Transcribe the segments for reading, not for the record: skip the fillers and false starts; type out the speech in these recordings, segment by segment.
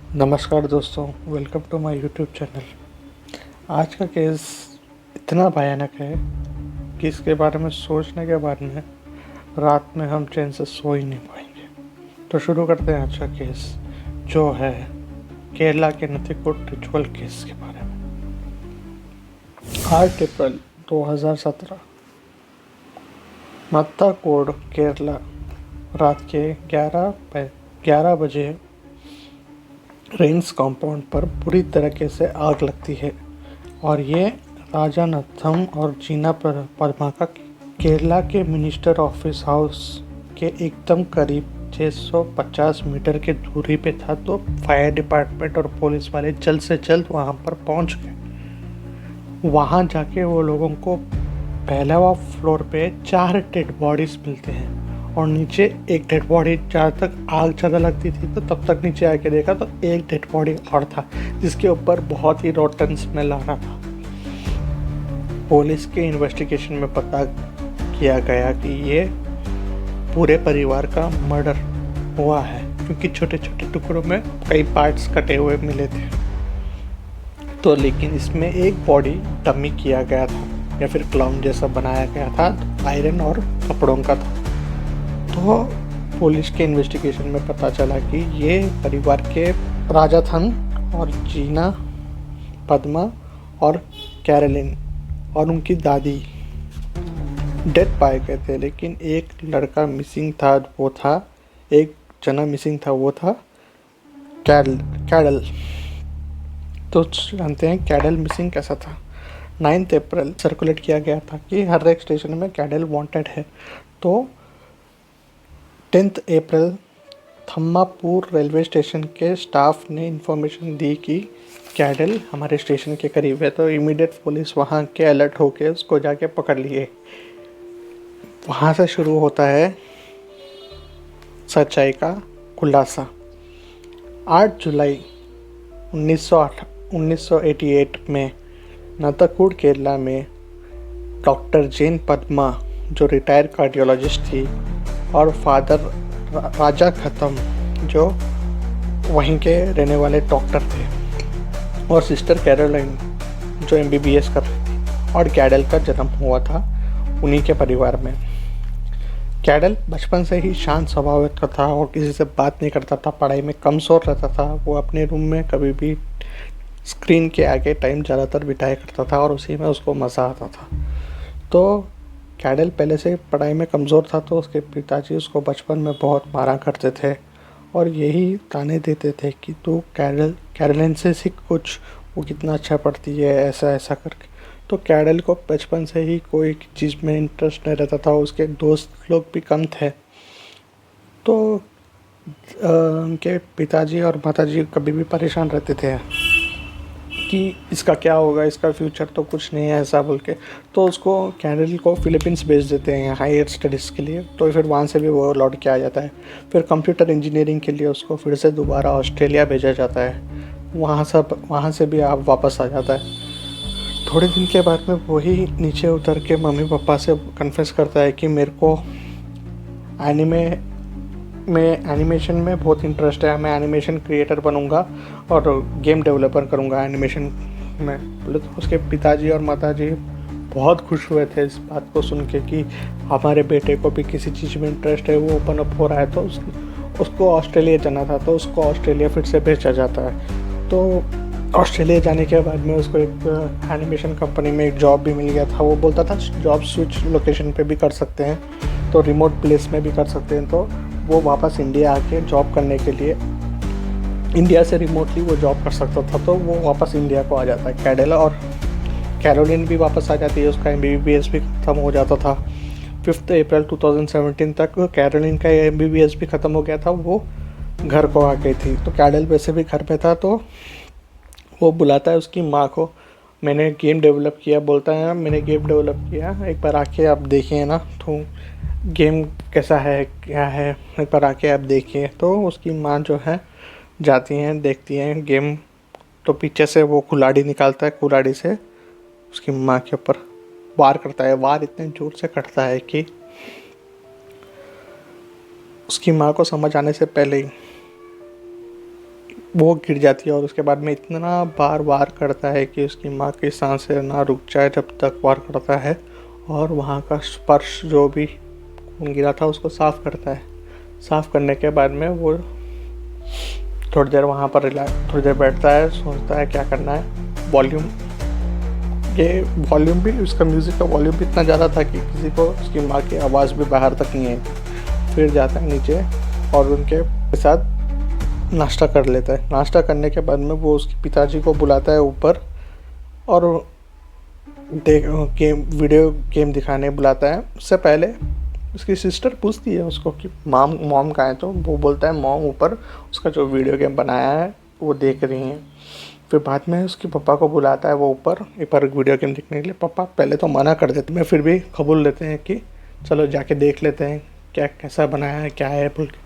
नमस्कार दोस्तों, welcome to my YouTube channel. आज का केस इतना भयानक है कि इसके बारे में सोचने के बाद में रात में हम चैन से सो ही नहीं पाएंगे। तो शुरू करते हैं आज का केस, जो है केरला के नथिकुट रिचुअल केस के बारे में। 8 अप्रैल 2017 मत्ताकोड, केरला। रात के 11 बजे रेंस कंपाउंड पर बुरी तरीके से आग लगती है और ये राजानथम और जीना परमा का केरला के मिनिस्टर ऑफिस हाउस के एकदम करीब 650 मीटर की दूरी पे था। तो फायर डिपार्टमेंट और पुलिस वाले जल्द से जल्द वहाँ पर पहुँच गए। वहाँ जाके वो लोगों को पहला फ्लोर पे 4 डेड बॉडीज मिलते हैं और नीचे एक डेड बॉडी। जहाँ तक आग ज़्यादा लगती थी तो तब तक नीचे आके देखा तो एक डेड बॉडी और था, जिसके ऊपर बहुत ही रोटन स्मेल आ रहा था। पुलिस के इन्वेस्टिगेशन में पता किया गया कि ये पूरे परिवार का मर्डर हुआ है, क्योंकि छोटे छोटे टुकड़ों में कई पार्ट्स कटे हुए मिले थे। तो लेकिन इसमें एक बॉडी डमी किया गया था या फिर क्लाउन जैसा बनाया गया था, आयरन और कपड़ों का था। तो पुलिस के इन्वेस्टिगेशन में पता चला कि ये परिवार के राजाथन और जीना, पद्मा और कैरोलिन और उनकी दादी डेड पाए गए थे। लेकिन एक लड़का मिसिंग था, वो था एक जना मिसिंग था, वो था कैडल। तो जानते हैं कैडल मिसिंग कैसा था। 9 अप्रैल सर्कुलेट किया गया था कि हर एक स्टेशन में कैडल वांटेड है। तो 10 अप्रैल थम्मापुर रेलवे स्टेशन के स्टाफ ने इंफॉर्मेशन दी कि कैडल हमारे स्टेशन के करीब है। तो इमीडिएट पुलिस वहाँ के अलर्ट होके उसको जाके पकड़ लिए। वहाँ से शुरू होता है सच्चाई का खुलासा। 8 जुलाई 1988 में नतकुड, केरला में डॉक्टर जैन पद्मा, जो रिटायर्ड कार्डियोलॉजिस्ट थी, और फादर राजा खत्म, जो वहीं के रहने वाले डॉक्टर थे, और सिस्टर कैरोलिन, जो MBBS कर रही थी, और कैडल का जन्म हुआ था उन्हीं के परिवार में। कैडल बचपन से ही शांत स्वभाव का था और किसी से बात नहीं करता था, पढ़ाई में कमज़ोर रहता था। वो अपने रूम में कभी भी स्क्रीन के आगे टाइम ज़्यादातर बिताया करता था और उसी में उसको मज़ा आता था। तो कैडल पहले से पढ़ाई में कमज़ोर था, तो उसके पिताजी उसको बचपन में बहुत मारा करते थे और यही ताने देते थे कि तू कैरोलिन से सीख कुछ, वो कितना अच्छा पढ़ती है, ऐसा ऐसा करके। तो कैडल को बचपन से ही कोई चीज़ में इंटरेस्ट नहीं रहता था, उसके दोस्त लोग भी कम थे। तो उनके पिताजी और माताजी कभी भी परेशान रहते थे कि इसका क्या होगा, इसका फ्यूचर तो कुछ नहीं है, ऐसा बोल के। तो उसको कैडल को फिलीपींस भेज देते हैं हायर स्टडीज़ के लिए। तो फिर वहाँ से भी वो लौट के आ जाता है। फिर कंप्यूटर इंजीनियरिंग के लिए उसको फिर से दोबारा ऑस्ट्रेलिया भेजा जाता है। वहाँ से भी आप वापस आ जाता है। थोड़े दिन के बाद में वही नीचे उतर के मम्मी पापा से कन्फेस करता है कि मेरे को एनिमेशन में बहुत इंटरेस्ट है, मैं एनिमेशन क्रिएटर बनूंगा और गेम डेवलपर करूंगा एनिमेशन में। बोले तो उसके पिताजी और माताजी बहुत खुश हुए थे इस बात को सुन के कि हमारे बेटे को भी किसी चीज़ में इंटरेस्ट है, वो ओपन अप हो रहा है। तो उसको ऑस्ट्रेलिया जाना था, तो उसको ऑस्ट्रेलिया फिर से भेजा जाता है। तो ऑस्ट्रेलिया जाने के बाद में उसको एक एनिमेशन कंपनी में एक जॉब भी मिल गया था। वो बोलता था जॉब स्विच लोकेशन पे भी कर सकते हैं, तो रिमोट प्लेस में भी कर सकते हैं। तो वो वापस इंडिया आके जॉब करने के लिए इंडिया से रिमोटली वो जॉब कर सकता था। तो वो वापस इंडिया को आ जाता है कैडल, और कैरोलिन भी वापस आ जाती है, उसका MBBS भी ख़त्म हो जाता था। 5 अप्रैल 2017 तक कैरोलिन का MBBS भी ख़त्म हो गया था, वो घर को आ गई थी। तो कैडल वैसे भी घर पे था, तो वो बुलाता है उसकी माँ को। मैंने गेम डेवलप किया, बोलता है मैंने गेम डेवलप किया, एक बार आके आप देखिए ना, तो गेम कैसा है क्या है, एक बार आके आप देखिए। तो उसकी माँ जो है जाती हैं, देखती हैं गेम। तो पीछे से वो कुल्हाड़ी निकालता है, कुल्हाड़ी से उसकी माँ के ऊपर वार करता है। वार इतने ज़ोर से कटता है कि उसकी माँ को समझ आने से पहले ही वो गिर जाती है और उसके बाद में इतना बार वार करता है कि उसकी माँ की सांसें ना रुक जाए जब तक वार करता है, और वहाँ का स्पर्श जो भी खून गिरा था उसको साफ़ करता है। साफ़ करने के बाद में वो थोड़ी देर वहाँ पर थोड़ी देर बैठता है, सोचता है क्या करना है। वॉल्यूम भी, उसका म्यूज़िक का वॉल्यूम भी इतना ज़्यादा था कि किसी को उसकी माँ की आवाज़ भी बाहर तक नहीं आई। फिर जाता है नीचे और उनके साथ नाश्ता कर लेता है। नाश्ता करने के बाद में वो उसके पिताजी को बुलाता है ऊपर और वीडियो गेम दिखाने बुलाता है। उससे पहले उसकी सिस्टर पूछती है उसको कि मॉम कहाँ है, तो वो बोलता है मॉम ऊपर उसका जो वीडियो गेम बनाया है वो देख रही हैं। फिर बाद में उसके पापा को बुलाता है वो ऊपर एक बार वीडियो गेम देखने के लिए। पापा पहले तो मना कर देते हैं, फिर भी कबूल लेते हैं कि चलो जाके देख लेते हैं क्या कैसा बनाया है, क्या है बोल के।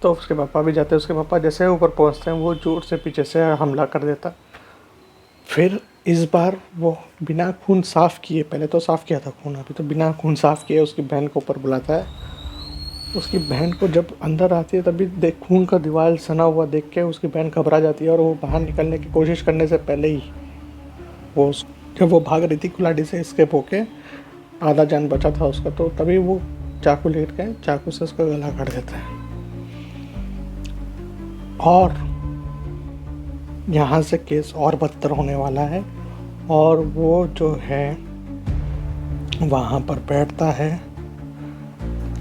तो उसके पापा भी जाते हैं। उसके पापा जैसे ऊपर पहुंचते हैं वो जोर से पीछे से हमला कर देता। फिर इस बार वो बिना खून साफ़ किए, पहले तो साफ़ किया था खून, अभी तो बिना खून साफ़ किए उसकी बहन को ऊपर बुलाता है। उसकी बहन को जब अंदर आती है तभी देख खून का दीवार सना हुआ देख के उसकी बहन घबरा जाती है और वो बाहर निकलने की कोशिश करने से पहले ही जब वो भाग रही थी कुल्हाड़ी से एस्केप होके, आधा जान बचा था उसका, तो तभी वो चाकू लेकर के चाकू से उसका गला काट देता है। और यहाँ से केस और बदतर होने वाला है। और वो जो है वहाँ पर बैठता है,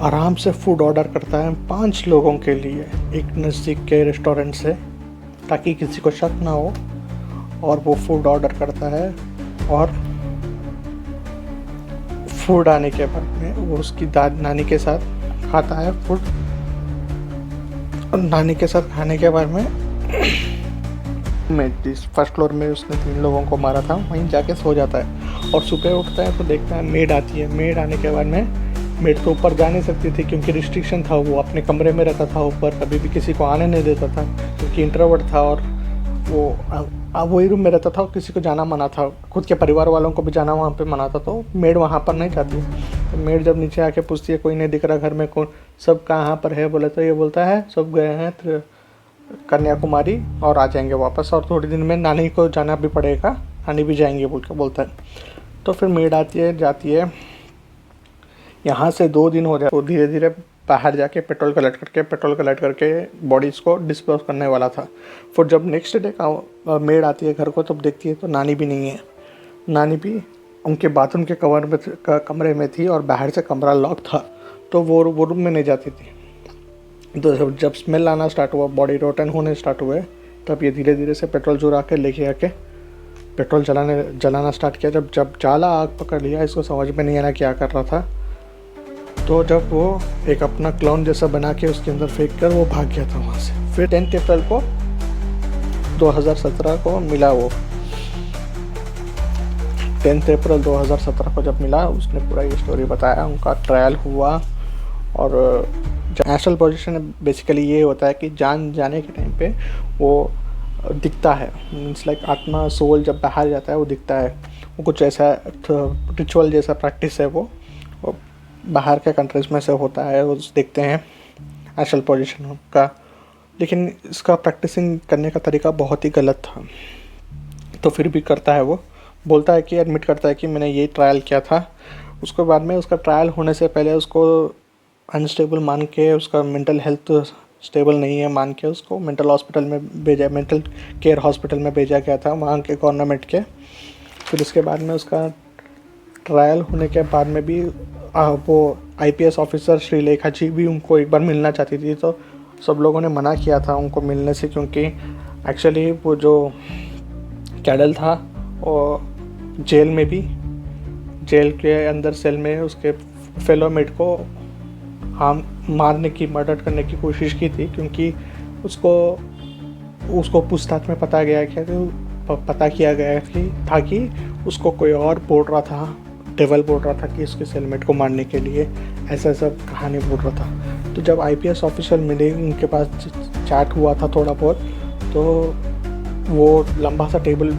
आराम से फूड ऑर्डर करता है 5 लोगों के लिए एक नज़दीक के रेस्टोरेंट से, ताकि किसी को शक ना हो। और वो फूड ऑर्डर करता है और फूड आने के बाद में वो उसकी नानी के साथ खाता है फूड। और नानी के साथ खाने के बाद में जिस फर्स्ट फ्लोर में उसने 3 लोगों को मारा था वहीं जाके सो जाता है। और सुबह उठता है तो देखता है मेड आती है। मेड आने के बाद में मेड तो ऊपर जा नहीं सकती थी क्योंकि रिस्ट्रिक्शन था, वो अपने कमरे में रहता था ऊपर, कभी भी किसी को आने नहीं देता था क्योंकि इंट्रोवर्ट था। और वो वही रूम में रहता था और किसी को जाना मना था, खुद के परिवार वालों को भी जाना वहाँ पे मना था, तो मेड वहाँ पर नहीं जाती। तो मेड जब नीचे आके पूछती है कोई नहीं दिख रहा घर में, कौन सब कहाँ पर है, बोले तो ये बोलता है सब गए हैं कन्याकुमारी और आ जाएंगे वापस, और थोड़े दिन में नानी को जाना भी पड़ेगा, नानी भी जाएंगे बोल के बोलता है। तो फिर मेड आती है जाती है। यहाँ से 2 दिन हो जाए तो धीरे धीरे बाहर जाके पेट्रोल कलेक्ट करके बॉडीज़ को डिस्पोज करने वाला था। फिर जब नेक्स्ट डे का मेड आती है घर को तब देखती है तो नानी भी नहीं है। नानी भी उनके बाथरूम के कमरे में थी और बाहर से कमरा लॉक था, तो वो रूम में नहीं जाती थी। तो जब स्मेल आना स्टार्ट हुआ, बॉडी रोटन होने स्टार्ट हुए, तब ये धीरे धीरे से पेट्रोल चुरा के लेके आके पेट्रोल जलाना स्टार्ट किया। जब जाला आग पकड़ लिया, इसको समझ में नहीं आना क्या कर रहा था। तो जब वो एक अपना क्लाउन जैसा बना के उसके अंदर फेंक कर वो भाग गया था वहाँ से। फिर 10 अप्रैल को 2017 को मिला वो 10 अप्रैल 2017 को जब मिला, उसने पूरा ये स्टोरी बताया। उनका ट्रायल हुआ और नेशनल पोजीशन बेसिकली ये होता है कि जान जाने के टाइम पे वो दिखता है, मीन्स लाइक आत्मा सोल जब बाहर जाता है वो दिखता है। वो कुछ ऐसा रिचुअल जैसा प्रैक्टिस है, वो बाहर के कंट्रीज़ में से होता है, वो देखते हैं नेशनल पोजीशन का। लेकिन इसका प्रैक्टिसिंग करने का तरीका बहुत ही गलत था, तो फिर भी करता है। वो बोलता है कि एडमिट करता है कि मैंने ये ट्रायल किया था। उसके बाद में उसका ट्रायल होने से पहले उसको अनस्टेबल मान के, उसका मेंटल हेल्थ स्टेबल नहीं है मान के, उसको मेंटल केयर हॉस्पिटल में भेजा गया था वहाँ के गवर्नमेंट के। फिर उसके बाद में उसका ट्रायल होने के बाद में भी वो IPS ऑफिसर श्रीलेखा जी भी उनको एक बार मिलना चाहती थी, तो सब लोगों ने मना किया था उनको मिलने से, क्योंकि एक्चुअली वो जो कैडल था वो जेल के अंदर सेल में उसके फेलो मेट को मर्डर करने की कोशिश की थी, क्योंकि उसको पूछताछ में पता किया गया था कि उसको कोई और बोल रहा था, डेवल बोल रहा था कि उसके सेलमेट को मारने के लिए ऐसा कहानी बोल रहा था। तो जब IPS ऑफिसर मिले, उनके पास चैट हुआ था थोड़ा बहुत, तो वो लंबा सा टेबल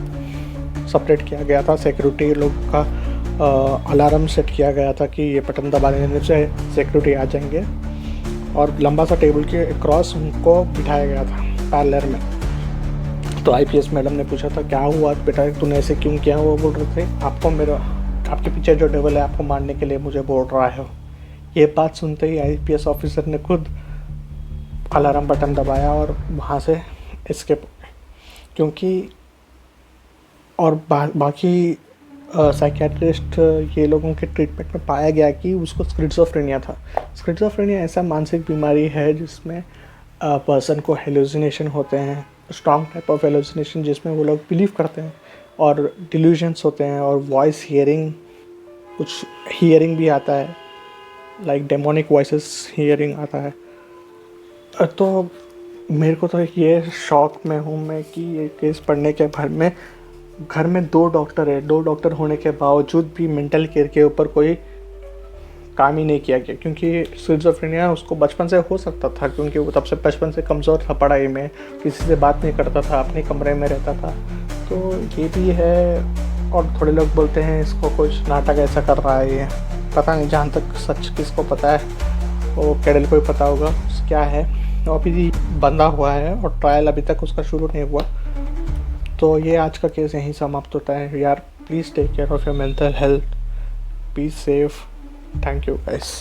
सेपरेट किया गया था, सिक्योरिटी लोग का अलार्म सेट किया गया था कि ये बटन दबा देने से सिक्योरिटी आ जाएंगे, और लंबा सा टेबल के क्रॉस उनको बिठाया गया था पैरेलल में। तो आईपीएस मैडम ने पूछा था क्या हुआ बेटा, तूने ऐसे क्यों किया। वो बोल रहे थे आपके पीछे जो डेविल है आपको मारने के लिए मुझे बोल रहा है। ये बात सुनते ही आईपीएस ऑफिसर ने खुद अलार्म बटन दबाया और वहाँ से एस्केप हो गए। क्योंकि और बाकी साइकियाट्रिस्ट ये लोगों के ट्रीटमेंट में पाया गया कि उसको स्किज़ोफ्रेनिया था। स्किज़ोफ्रेनिया ऐसा मानसिक बीमारी है जिसमें पर्सन को हेलुसिनेशन होते हैं, स्ट्रॉन्ग टाइप ऑफ हेलुसिनेशन, जिसमें वो लोग बिलीव करते हैं और डिल्यूजन्स होते हैं और वॉइस हियरिंग, कुछ हियरिंग भी आता है, लाइक डेमोनिक वॉइसेस हियरिंग आता है। तो मेरे को तो ये शॉक में हूँ मैं कि ये केस पढ़ने के घर में 2 डॉक्टर है, 2 डॉक्टर होने के बावजूद भी मेंटल केयर के ऊपर कोई काम ही नहीं किया गया। क्योंकि स्किज़ोफ्रेनिया उसको बचपन से हो सकता था, क्योंकि वो तब से बचपन से कमज़ोर था पढ़ाई में, किसी से बात नहीं करता था, अपने कमरे में रहता था। तो ये भी है। और थोड़े लोग बोलते हैं इसको कुछ नाटक ऐसा कर रहा है, ये पता नहीं, जहाँ तक सच किसको पता है वो कैडल को ही पता होगा क्या है। और अभी बंधा हुआ है और ट्रायल अभी तक उसका शुरू नहीं हुआ। तो ये आज का केस यहीं समाप्त होता है यार। Please take care of your mental health, be safe. Thank you guys.